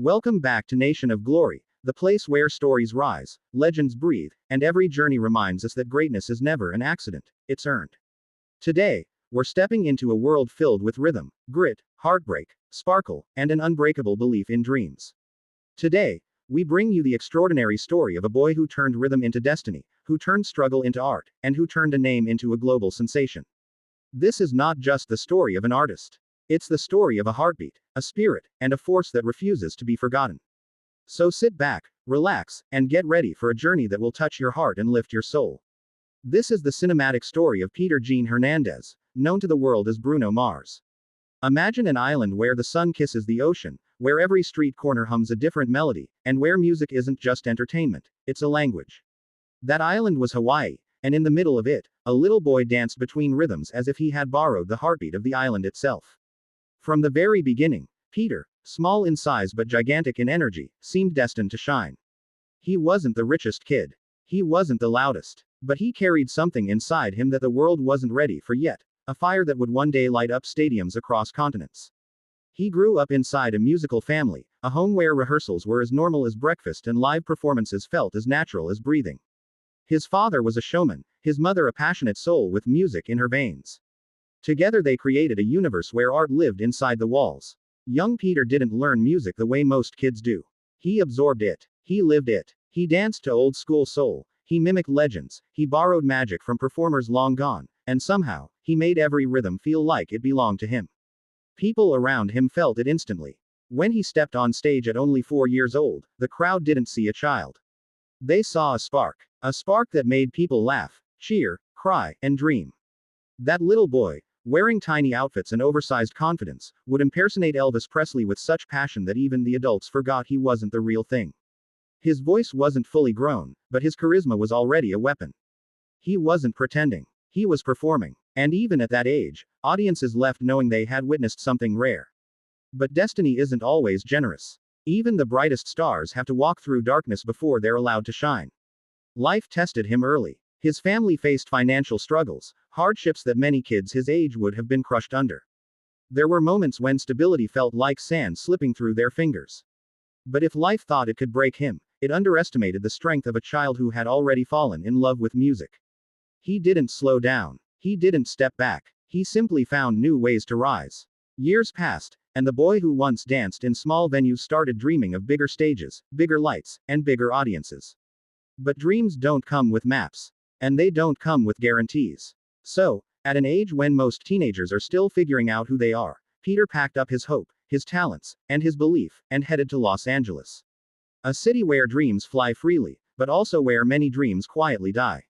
Welcome back to Nation of Glory, the place where stories rise, legends breathe, and every journey reminds us that greatness is never an accident, it's earned. Today, we're stepping into a world filled with rhythm, grit, heartbreak, sparkle, and an unbreakable belief in dreams. Today, we bring you the extraordinary story of a boy who turned rhythm into destiny, who turned struggle into art, and who turned a name into a global sensation. This is not just the story of an artist. It's the story of a heartbeat, a spirit, and a force that refuses to be forgotten. So sit back, relax, and get ready for a journey that will touch your heart and lift your soul. This is the cinematic story of Peter Jean Hernandez, known to the world as Bruno Mars. Imagine an island where the sun kisses the ocean, where every street corner hums a different melody, and where music isn't just entertainment, it's a language. That island was Hawaii, and in the middle of it, a little boy danced between rhythms as if he had borrowed the heartbeat of the island itself. From the very beginning, Peter, small in size but gigantic in energy, seemed destined to shine. He wasn't the richest kid. He wasn't the loudest. But he carried something inside him that the world wasn't ready for yet, a fire that would one day light up stadiums across continents. He grew up inside a musical family, a home where rehearsals were as normal as breakfast and live performances felt as natural as breathing. His father was a showman, his mother a passionate soul with music in her veins. Together they created a universe where art lived inside the walls. Young Peter didn't learn music the way most kids do. He absorbed it. He lived it. He danced to old school soul. He mimicked legends. He borrowed magic from performers long gone. And somehow, he made every rhythm feel like it belonged to him. People around him felt it instantly. When he stepped on stage at only 4 years old, the crowd didn't see a child. They saw a spark. A spark that made people laugh, cheer, cry, and dream. That little boy, wearing tiny outfits and oversized confidence, would impersonate Elvis Presley with such passion that even the adults forgot he wasn't the real thing. His voice wasn't fully grown, but his charisma was already a weapon. He wasn't pretending. He was performing. And even at that age, audiences left knowing they had witnessed something rare. But destiny isn't always generous. Even the brightest stars have to walk through darkness before they're allowed to shine. Life tested him early. His family faced financial struggles, hardships that many kids his age would have been crushed under. There were moments when stability felt like sand slipping through their fingers. But if life thought it could break him, it underestimated the strength of a child who had already fallen in love with music. He didn't slow down. He didn't step back. He simply found new ways to rise. Years passed, and the boy who once danced in small venues started dreaming of bigger stages, bigger lights, and bigger audiences. But dreams don't come with maps. And they don't come with guarantees. So, at an age when most teenagers are still figuring out who they are, Peter packed up his hope, his talents, and his belief, and headed to Los Angeles. A city where dreams fly freely, but also where many dreams quietly die.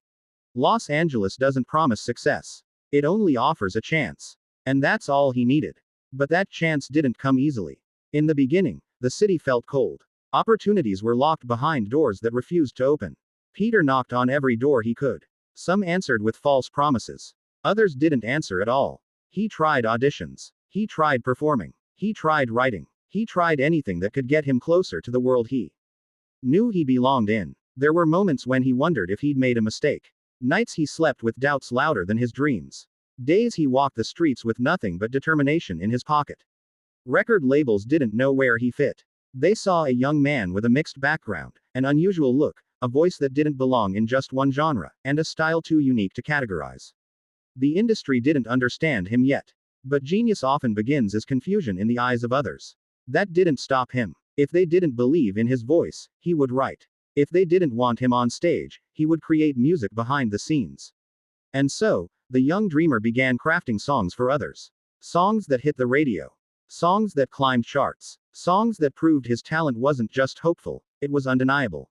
Los Angeles doesn't promise success. It only offers a chance. And that's all he needed. But that chance didn't come easily. In the beginning, the city felt cold. Opportunities were locked behind doors that refused to open. Peter knocked on every door he could. Some answered with false promises. Others didn't answer at all. He tried auditions. He tried performing. He tried writing. He tried anything that could get him closer to the world he knew he belonged in. There were moments when he wondered if he'd made a mistake. Nights he slept with doubts louder than his dreams. Days he walked the streets with nothing but determination in his pocket. Record labels didn't know where he fit. They saw a young man with a mixed background, an unusual look, a voice that didn't belong in just one genre, and a style too unique to categorize. The industry didn't understand him yet. But genius often begins as confusion in the eyes of others. That didn't stop him. If they didn't believe in his voice, he would write. If they didn't want him on stage, he would create music behind the scenes. And so, the young dreamer began crafting songs for others. Songs that hit the radio. Songs that climbed charts. Songs that proved his talent wasn't just hopeful, it was undeniable.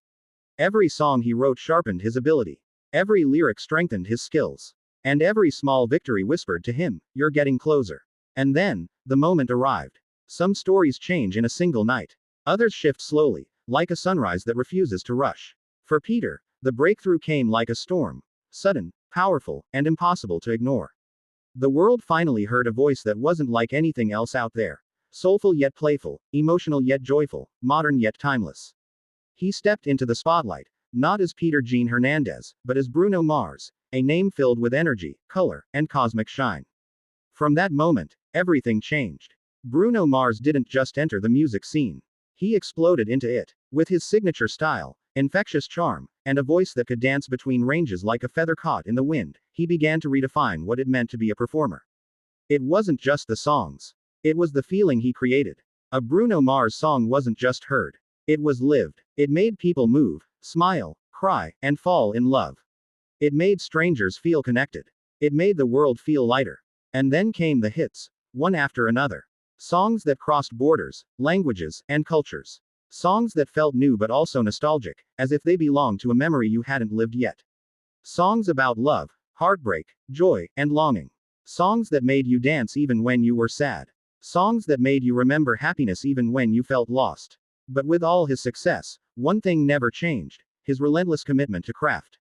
Every song he wrote sharpened his ability. Every lyric strengthened his skills. And every small victory whispered to him, "You're getting closer." And then, the moment arrived. Some stories change in a single night. Others shift slowly, like a sunrise that refuses to rush. For Peter, the breakthrough came like a storm. Sudden, powerful, and impossible to ignore. The world finally heard a voice that wasn't like anything else out there. Soulful yet playful, emotional yet joyful, modern yet timeless. He stepped into the spotlight, not as Peter Jean Hernandez, but as Bruno Mars, a name filled with energy, color, and cosmic shine. From that moment, everything changed. Bruno Mars didn't just enter the music scene. He exploded into it. With his signature style, infectious charm, and a voice that could dance between ranges like a feather caught in the wind, he began to redefine what it meant to be a performer. It wasn't just the songs. It was the feeling he created. A Bruno Mars song wasn't just heard. It was lived. It made people move, smile, cry, and fall in love. It made strangers feel connected. It made the world feel lighter. And then came the hits, one after another. Songs that crossed borders, languages, and cultures. Songs that felt new but also nostalgic, as if they belonged to a memory you hadn't lived yet. Songs about love, heartbreak, joy, and longing. Songs that made you dance even when you were sad. Songs that made you remember happiness even when you felt lost. But with all his success, one thing never changed: his relentless commitment to craft.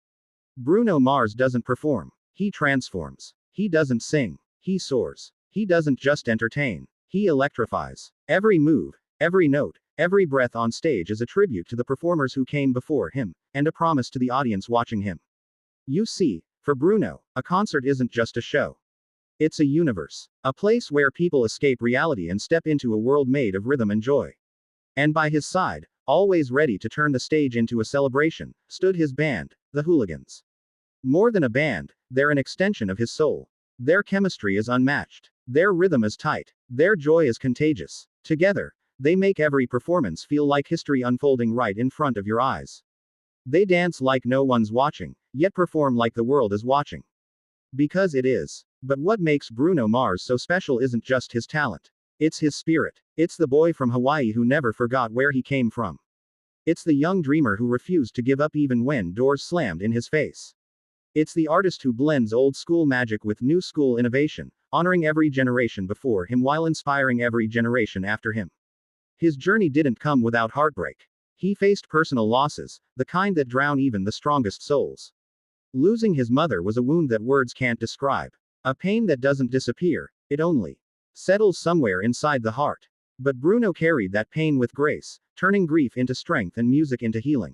Bruno Mars doesn't perform. He transforms. He doesn't sing. He soars. He doesn't just entertain. He electrifies. Every move, every note, every breath on stage is a tribute to the performers who came before him, and a promise to the audience watching him. You see, for Bruno, a concert isn't just a show. It's a universe. A place where people escape reality and step into a world made of rhythm and joy. And by his side, always ready to turn the stage into a celebration, stood his band, the Hooligans. More than a band, they're an extension of his soul. Their chemistry is unmatched. Their rhythm is tight. Their joy is contagious. Together, they make every performance feel like history unfolding right in front of your eyes. They dance like no one's watching, yet perform like the world is watching. Because it is. But what makes Bruno Mars so special isn't just his talent. It's his spirit. It's the boy from Hawaii who never forgot where he came from. It's the young dreamer who refused to give up even when doors slammed in his face. It's the artist who blends old school magic with new school innovation, honoring every generation before him while inspiring every generation after him. His journey didn't come without heartbreak. He faced personal losses, the kind that drown even the strongest souls. Losing his mother was a wound that words can't describe. A pain that doesn't disappear, it only settles somewhere inside the heart. But Bruno carried that pain with grace, turning grief into strength and music into healing.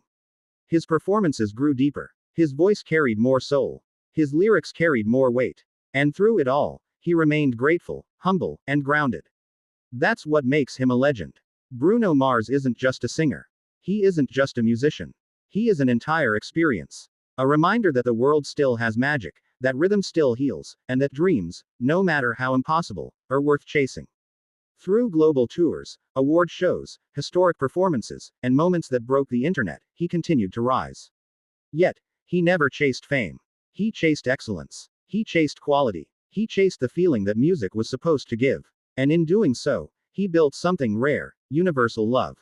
His performances grew deeper. His voice carried more soul. His lyrics carried more weight. And through it all, he remained grateful, humble, and grounded. That's what makes him a legend. Bruno Mars isn't just a singer. He isn't just a musician. He is an entire experience. A reminder that the world still has magic, that rhythm still heals, and that dreams, no matter how impossible, are worth chasing. Through global tours, award shows, historic performances, and moments that broke the internet, he continued to rise. Yet, he never chased fame. He chased excellence. He chased quality. He chased the feeling that music was supposed to give. And in doing so, he built something rare: universal love.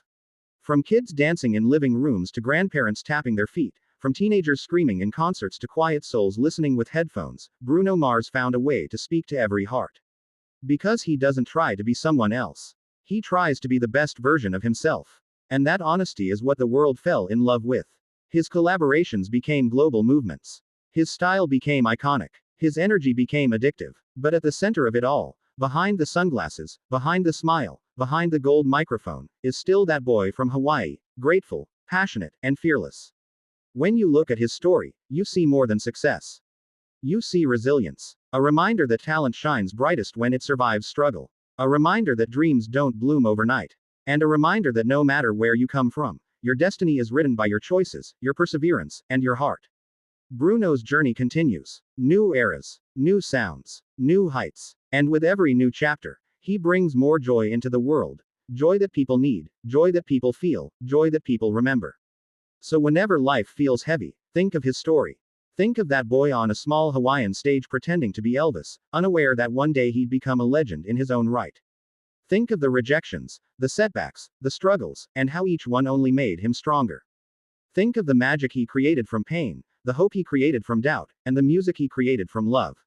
From kids dancing in living rooms to grandparents tapping their feet, from teenagers screaming in concerts to quiet souls listening with headphones, Bruno Mars found a way to speak to every heart. Because he doesn't try to be someone else. He tries to be the best version of himself. And that honesty is what the world fell in love with. His collaborations became global movements. His style became iconic. His energy became addictive. But at the center of it all, behind the sunglasses, behind the smile, behind the gold microphone, is still that boy from Hawaii, grateful, passionate, and fearless. When you look at his story, you see more than success. You see resilience. A reminder that talent shines brightest when it survives struggle. A reminder that dreams don't bloom overnight. And a reminder that no matter where you come from, your destiny is written by your choices, your perseverance, and your heart. Bruno's journey continues. New eras, new sounds, new heights. And with every new chapter, he brings more joy into the world. Joy that people need, joy that people feel, joy that people remember. So whenever life feels heavy, think of his story. Think of that boy on a small Hawaiian stage pretending to be Elvis, unaware that one day he'd become a legend in his own right. Think of the rejections, the setbacks, the struggles, and how each one only made him stronger. Think of the magic he created from pain, the hope he created from doubt, and the music he created from love.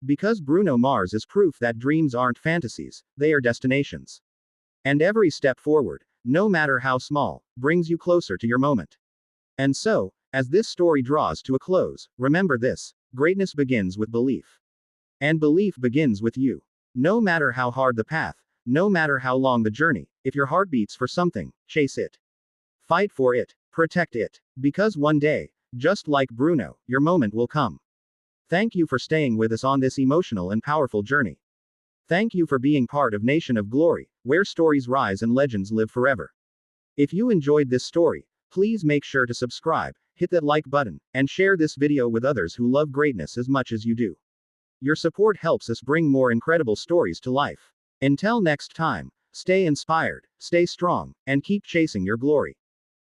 Because Bruno Mars is proof that dreams aren't fantasies, they are destinations. And every step forward, no matter how small, brings you closer to your moment. And so, as this story draws to a close, remember this: greatness begins with belief. And belief begins with you. No matter how hard the path, no matter how long the journey, if your heart beats for something, chase it. Fight for it. Protect it. Because one day, just like Bruno, your moment will come. Thank you for staying with us on this emotional and powerful journey. Thank you for being part of Nation of Glory, where stories rise and legends live forever. If you enjoyed this story, please make sure to subscribe, hit that like button, and share this video with others who love greatness as much as you do. Your support helps us bring more incredible stories to life. Until next time, stay inspired, stay strong, and keep chasing your glory.